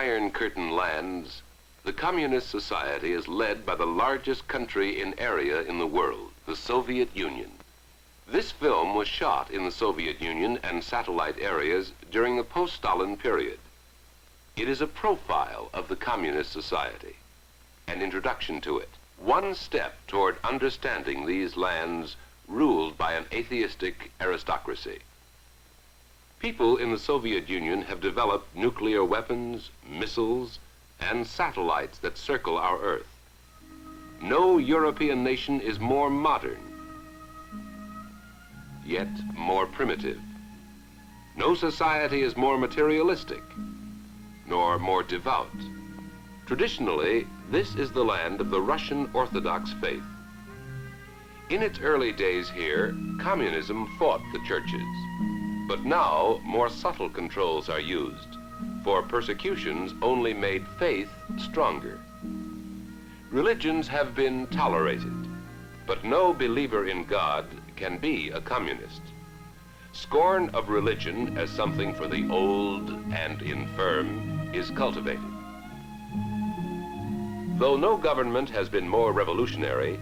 Iron Curtain lands, the Communist Society is led by the largest country in area in the world, the Soviet Union. This film was shot in the Soviet Union and satellite areas during the Post-Stalin period. It is a profile of the Communist Society, an introduction to it, one step toward understanding these lands ruled by an atheistic aristocracy. People in the Soviet Union have developed nuclear weapons, missiles, and satellites that circle our Earth. No European nation is more modern, yet more primitive. No society is more materialistic, nor more devout. Traditionally, this is the land of the Russian Orthodox faith. In its early days here, communism fought the churches. But now, more subtle controls are used, for persecutions only made faith stronger. Religions have been tolerated, but no believer in God can be a communist. Scorn of religion as something for the old and infirm is cultivated. Though no government has been more revolutionary,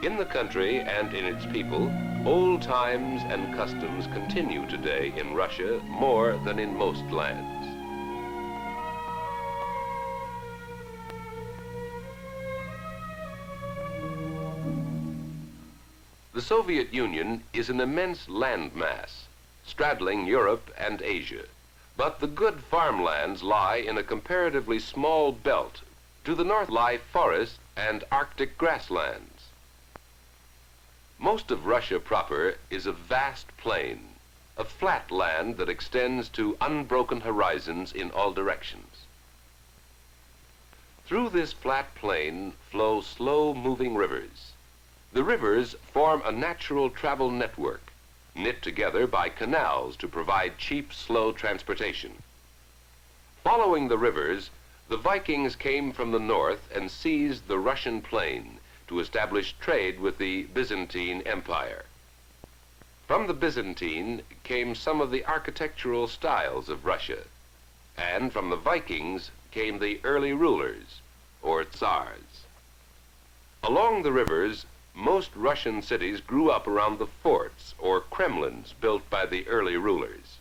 in the country and in its people, old times and customs continue today in Russia more than in most lands. The Soviet Union is an immense landmass, straddling Europe and Asia. But the good farmlands lie in a comparatively small belt. To the north lie forests and Arctic grasslands. Most of Russia proper is a vast plain, a flat land that extends to unbroken horizons in all directions. Through this flat plain flow slow-moving rivers. The rivers form a natural travel network, knit together by canals to provide cheap, slow transportation. Following the rivers, the Vikings came from the north and seized the Russian plain to establish trade with the Byzantine Empire. From the Byzantine came some of the architectural styles of Russia, and from the Vikings came the early rulers, or tsars. Along the rivers, most Russian cities grew up around the forts, or Kremlins, built by the early rulers.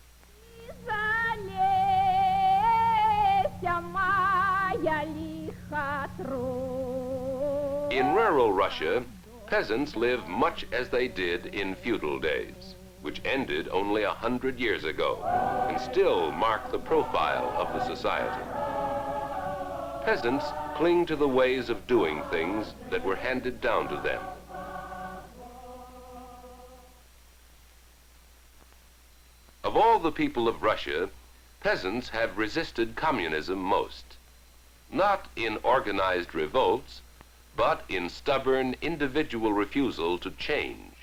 In rural Russia, peasants live much as they did in feudal days, which ended only 100 years ago, and still mark the profile of the society. Peasants cling to the ways of doing things that were handed down to them. Of all the people of Russia, peasants have resisted communism most, not in organized revolts, but in stubborn individual refusal to change.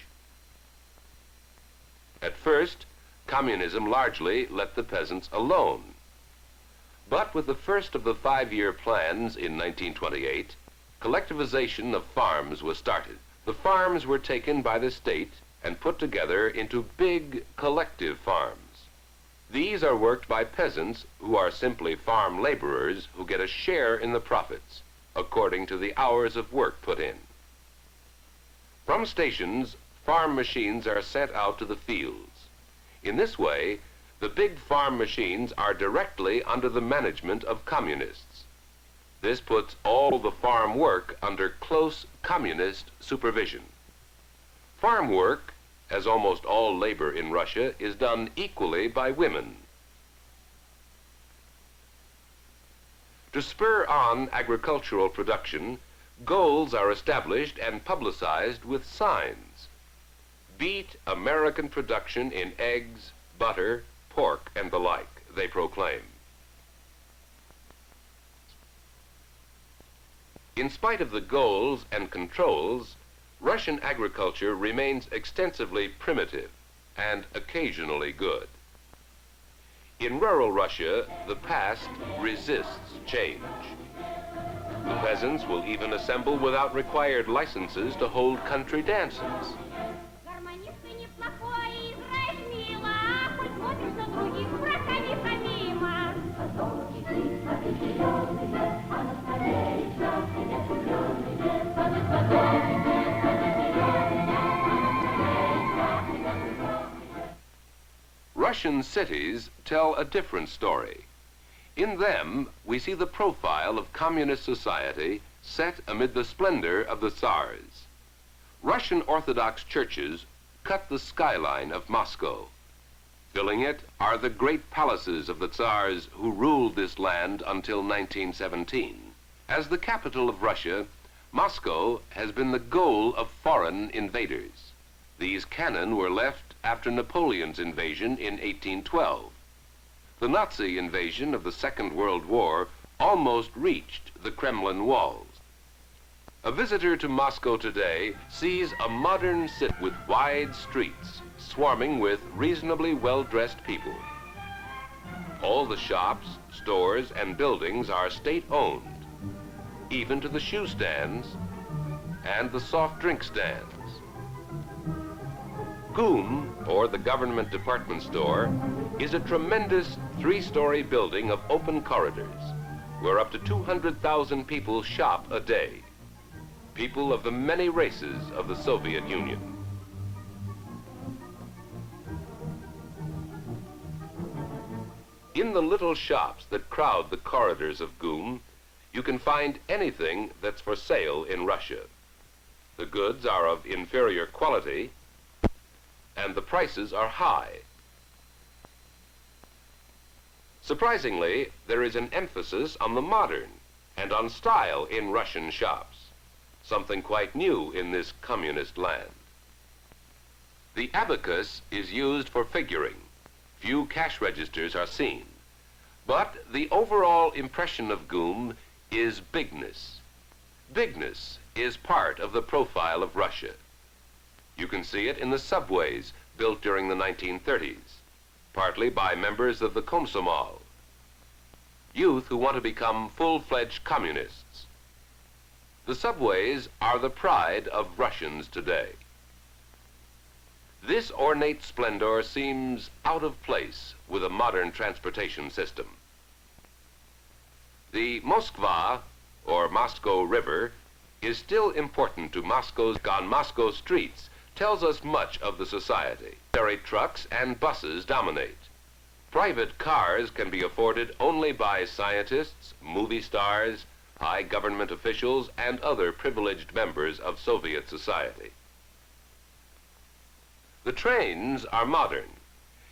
At first, communism largely let the peasants alone. But with the first of the 5-year plans in 1928, collectivization of farms was started. The farms were taken by the state and put together into big collective farms. These are worked by peasants who are simply farm laborers who get a share in the profits, according to the hours of work put in. From stations, farm machines are sent out to the fields. In this way, the big farm machines are directly under the management of communists. This puts all the farm work under close communist supervision. Farm work, as almost all labor in Russia, is done equally by women. To spur on agricultural production, goals are established and publicized with signs. Beat American production in eggs, butter, pork, and the like, they proclaim. In spite of the goals and controls, Russian agriculture remains extensively primitive and occasionally good. In rural Russia, the past resists change. The peasants will even assemble without required licenses to hold country dances. Russian cities tell a different story. In them, we see the profile of communist society set amid the splendor of the Tsars. Russian Orthodox churches cut the skyline of Moscow. Filling it are the great palaces of the Tsars who ruled this land until 1917. As the capital of Russia, Moscow has been the goal of foreign invaders. These cannon were left after Napoleon's invasion in 1812. The Nazi invasion of the Second World War almost reached the Kremlin walls. A visitor to Moscow today sees a modern city with wide streets swarming with reasonably well-dressed people. All the shops, stores, and buildings are state-owned, even to the shoe stands and the soft drink stands. GUM, or the Government Department Store, is a tremendous three-story building of open corridors where up to 200,000 people shop a day. People of the many races of the Soviet Union. In the little shops that crowd the corridors of GUM, you can find anything that's for sale in Russia. The goods are of inferior quality, and the prices are high. Surprisingly, there is an emphasis on the modern and on style in Russian shops, something quite new in this communist land. The abacus is used for figuring. Few cash registers are seen. But the overall impression of GUM is bigness. Bigness is part of the profile of Russia. You can see it in the subways built during the 1930s, partly by members of the Komsomol, youth who want to become full-fledged communists. The subways are the pride of Russians today. This ornate splendor seems out of place with a modern transportation system. The Moskva, or Moscow River, is still important to Moscow's. On Moscow streets tells us much of the society. Military trucks and buses dominate. Private cars can be afforded only by scientists, movie stars, high government officials, and other privileged members of Soviet society. The trains are modern,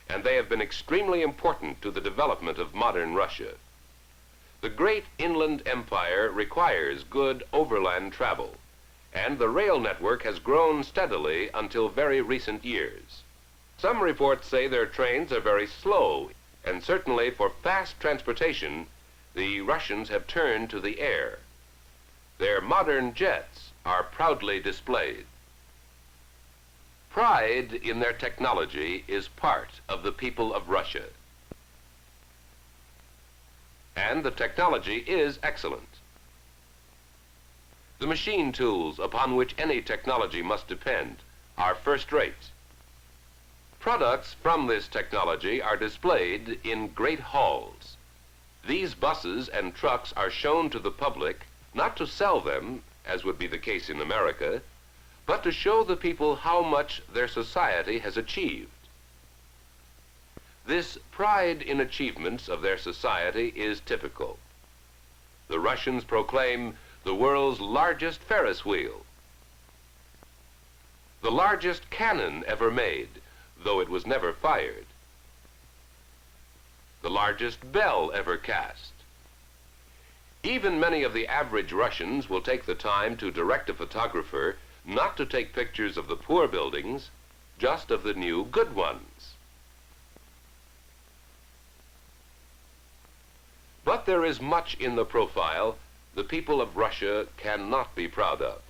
and they have been extremely important to the development of modern Russia. The great inland empire requires good overland travel, and the rail network has grown steadily until very recent years. Some reports say their trains are very slow, and certainly for fast transportation, the Russians have turned to the air. Their modern jets are proudly displayed. Pride in their technology is part of the people of Russia. And the technology is excellent. The machine tools upon which any technology must depend are first-rate. Products from this technology are displayed in great halls. These buses and trucks are shown to the public not to sell them, as would be the case in America, but to show the people how much their society has achieved. This pride in achievements of their society is typical. The Russians proclaim the world's largest Ferris wheel, the largest cannon ever made, though it was never fired, the largest bell ever cast. Even many of the average Russians will take the time to direct a photographer not to take pictures of the poor buildings, just of the new good ones. But there is much in the profile the people of Russia cannot be proud of.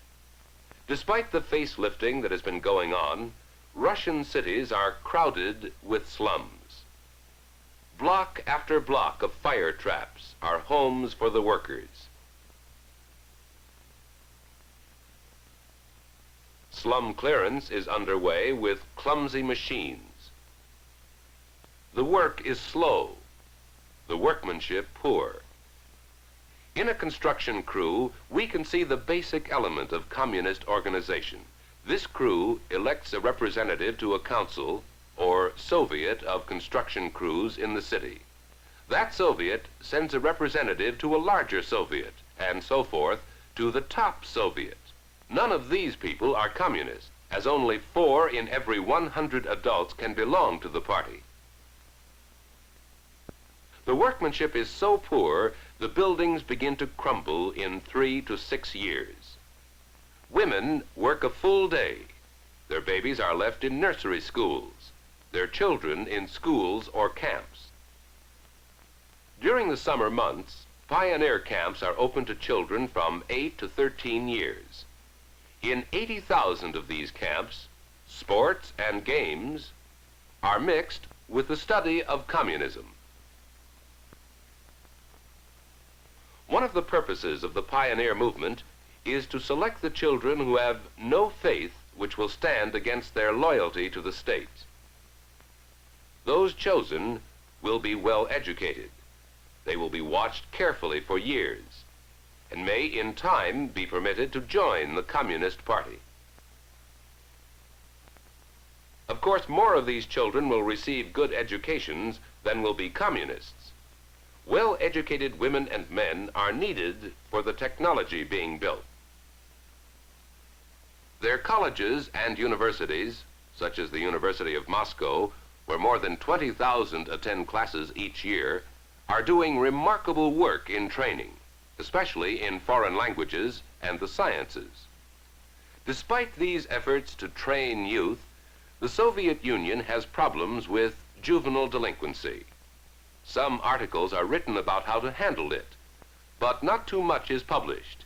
Despite the facelifting that has been going on, Russian cities are crowded with slums. Block after block of fire traps are homes for the workers. Slum clearance is underway with clumsy machines. The work is slow, the workmanship poor. In a construction crew, we can see the basic element of communist organization. This crew elects a representative to a council or Soviet of construction crews in the city. That Soviet sends a representative to a larger Soviet, and so forth, to the top Soviet. None of these people are communists, as only 4 in every 100 adults can belong to the party. The workmanship is so poor, the buildings begin to crumble in 3 to 6 years. Women work a full day. Their babies are left in nursery schools, their children in schools or camps. During the summer months, pioneer camps are open to children from 8 to 13 years. In 80,000 of these camps, sports and games are mixed with the study of communism. One of the purposes of the pioneer movement is to select the children who have no faith which will stand against their loyalty to the state. Those chosen will be well educated. They will be watched carefully for years and may in time be permitted to join the Communist Party. Of course, more of these children will receive good educations than will be communists. Well-educated women and men are needed for the technology being built. Their colleges and universities, such as the University of Moscow, where more than 20,000 attend classes each year, are doing remarkable work in training, especially in foreign languages and the sciences. Despite these efforts to train youth, the Soviet Union has problems with juvenile delinquency. Some articles are written about how to handle it, but not too much is published.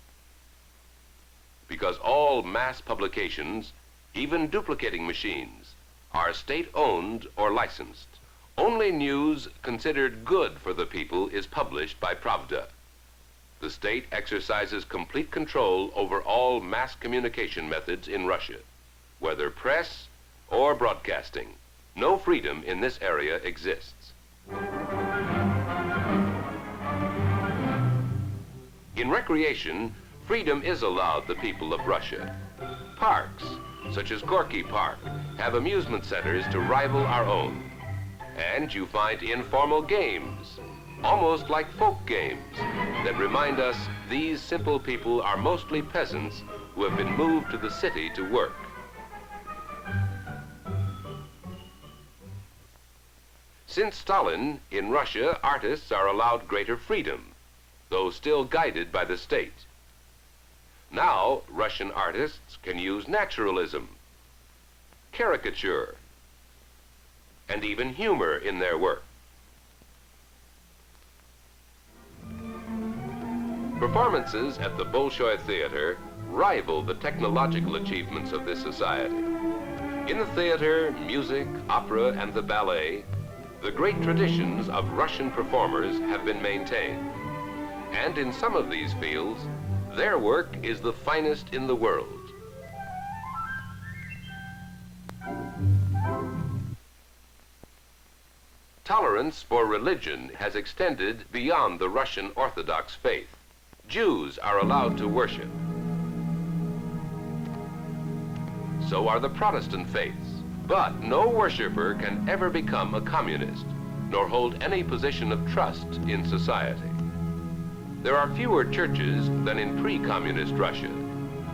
Because all mass publications, even duplicating machines, are state-owned or licensed. Only news considered good for the people is published by Pravda. The state exercises complete control over all mass communication methods in Russia, whether press or broadcasting. No freedom in this area exists. In recreation, freedom is allowed the people of Russia. Parks, such as Gorky Park, have amusement centers to rival our own. And you find informal games, almost like folk games, that remind us these simple people are mostly peasants who have been moved to the city to work. Since Stalin, in Russia, artists are allowed greater freedom, though still guided by the state. Now, Russian artists can use naturalism, caricature, and even humor in their work. Performances at the Bolshoi Theater rival the technological achievements of this society. In the theater, music, opera, and the ballet, the great traditions of Russian performers have been maintained. And in some of these fields, their work is the finest in the world. Tolerance for religion has extended beyond the Russian Orthodox faith. Jews are allowed to worship. So are the Protestant faiths. But no worshiper can ever become a communist, nor hold any position of trust in society. There are fewer churches than in pre-communist Russia,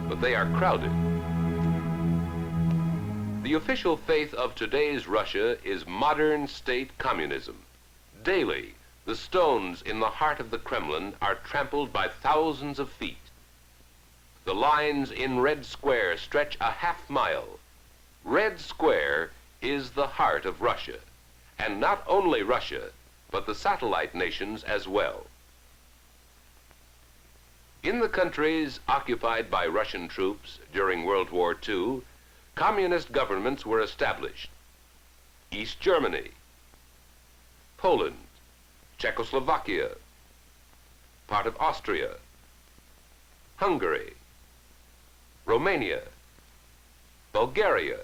but they are crowded. The official faith of today's Russia is modern state communism. Daily, the stones in the heart of the Kremlin are trampled by thousands of feet. The lines in Red Square stretch a half-mile. Red Square is the heart of Russia, and not only Russia, but the satellite nations as well. In the countries occupied by Russian troops during World War II, communist governments were established. East Germany, Poland, Czechoslovakia, part of Austria, Hungary, Romania, Bulgaria,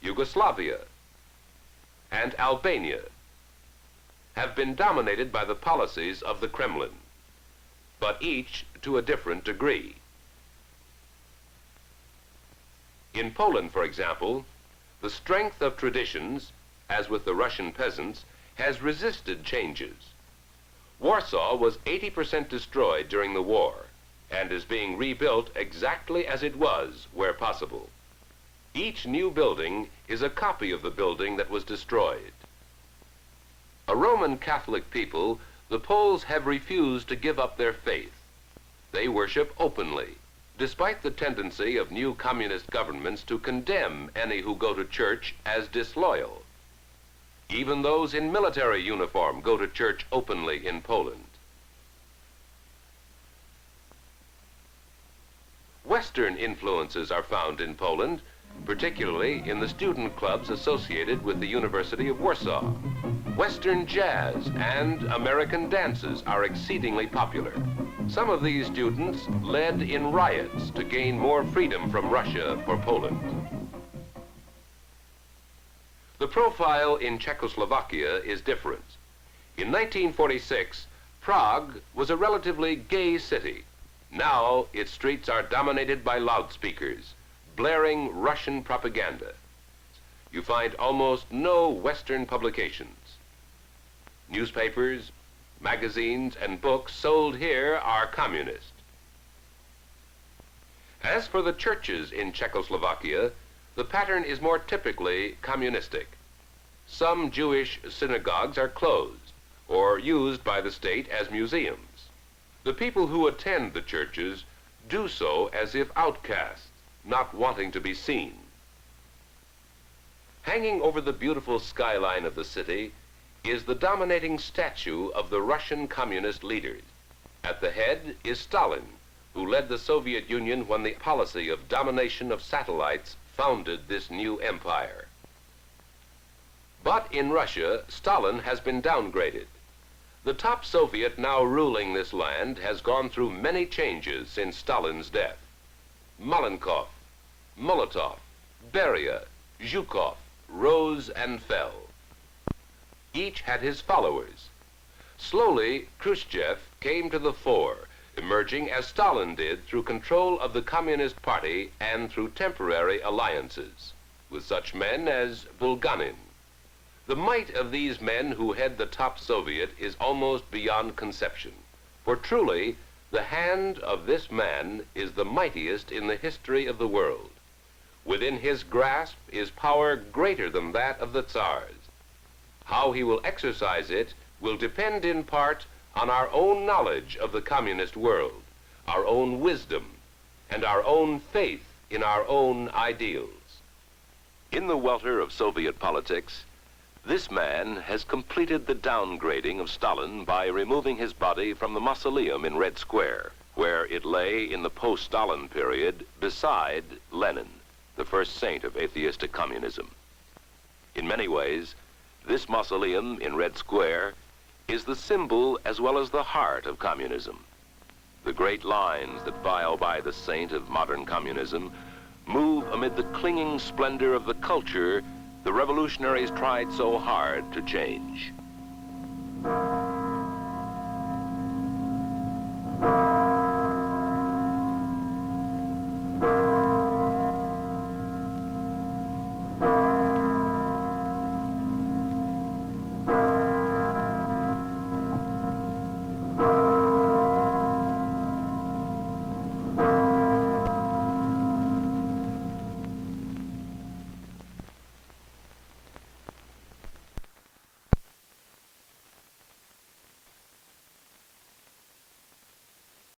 Yugoslavia, and Albania have been dominated by the policies of the Kremlin. but each to a different degree. In Poland, for example, the strength of traditions, as with the Russian peasants, has resisted changes. Warsaw was 80% destroyed during the war and is being rebuilt exactly as it was where possible. Each new building is a copy of the building that was destroyed. A Roman Catholic people, the Poles have refused to give up their faith. They worship openly, despite the tendency of new communist governments to condemn any who go to church as disloyal. Even those in military uniform go to church openly in Poland. Western influences are found in Poland, particularly in the student clubs associated with the University of Warsaw. Western jazz and American dances are exceedingly popular. Some of these students led in riots to gain more freedom from Russia for Poland. The profile in Czechoslovakia is different. In 1946, Prague was a relatively gay city. Now its streets are dominated by loudspeakers, blaring Russian propaganda. You find almost no Western publications. Newspapers, magazines, and books sold here are communist. As for the churches in Czechoslovakia, the pattern is more typically communistic. Some Jewish synagogues are closed or used by the state as museums. The people who attend the churches do so as if outcasts, not wanting to be seen. Hanging over the beautiful skyline of the city is the dominating statue of the Russian communist leaders. At the head is Stalin, who led the Soviet Union when the policy of domination of satellites founded this new empire. But in Russia, Stalin has been downgraded. The top Soviet now ruling this land has gone through many changes since Stalin's death. Malenkov, Molotov, Beria, Zhukov rose and fell. Each had his followers. Slowly, Khrushchev came to the fore, emerging as Stalin did through control of the Communist Party and through temporary alliances with such men as Bulganin. The might of these men who head the top Soviet is almost beyond conception, for truly the hand of this man is the mightiest in the history of the world. Within his grasp is power greater than that of the Tsars. How he will exercise it will depend in part on our own knowledge of the communist world, our own wisdom, and our own faith in our own ideals. In the welter of Soviet politics, this man has completed the downgrading of Stalin by removing his body from the mausoleum in Red Square, where it lay in the post-Stalin period beside Lenin, the first saint of atheistic communism. In many ways, this mausoleum in Red Square is the symbol as well as the heart of communism. The great lines that file by the saint of modern communism move amid the clinging splendor of the culture the revolutionaries tried so hard to change.